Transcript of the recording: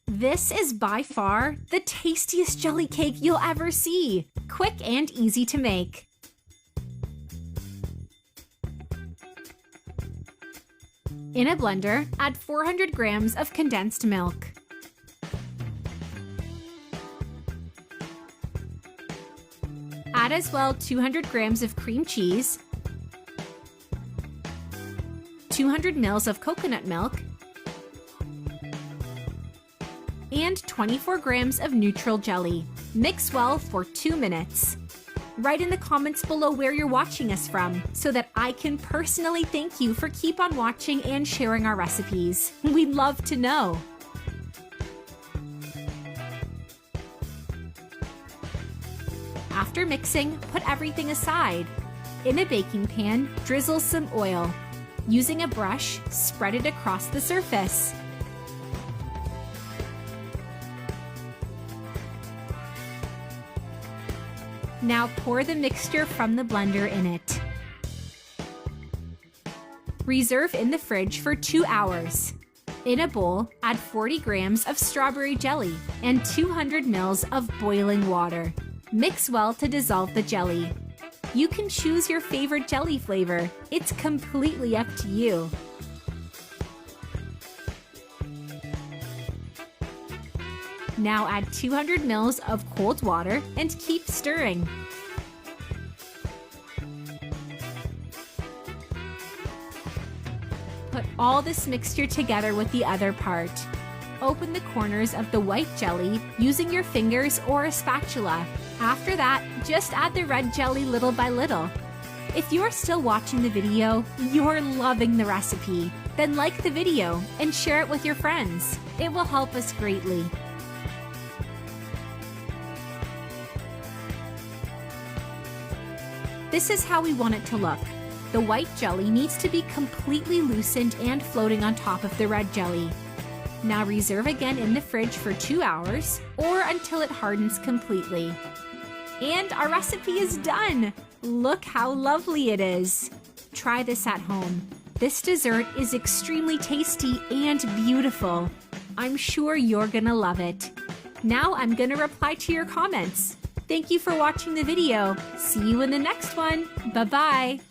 This is by far the tastiest jelly cake you'll ever see. Quick and easy to make. In a blender, add 400 grams of condensed milk. Add as well 200 grams of cream cheese, 200 ml of coconut milk, and 24 grams of neutral jelly. Mix well for 2 minutes. Write in the comments below where you're watching us from so that I can personally thank you for keep on watching and sharing our recipes. We'd love to know. After mixing, put everything aside. In a baking pan, drizzle some oil. Using a brush, spread it across the surface. Now pour the mixture from the blender in it. Reserve in the fridge for 2 hours. In a bowl, add 40 grams of strawberry jelly and 200 ml of boiling water. Mix well to dissolve the jelly. You can choose your favorite jelly flavor. It's completely up to you. Now add 200 ml of cold water and keep stirring. Put all this mixture together with the other part. Open the corners of the white jelly using your fingers or a spatula. After that, just add the red jelly little by little. If you're still watching the video, you're loving the recipe. Then like the video and share it with your friends. It will help us greatly. This is how we want it to look. The white jelly needs to be completely loosened and floating on top of the red jelly. Now reserve again in the fridge for 2 hours or until it hardens completely. And our recipe is done! Look how lovely it is! Try this at home. This dessert is extremely tasty and beautiful. I'm sure you're gonna love it. Now I'm gonna reply to your comments. Thank you for watching the video. See you in the next one. Bye-bye.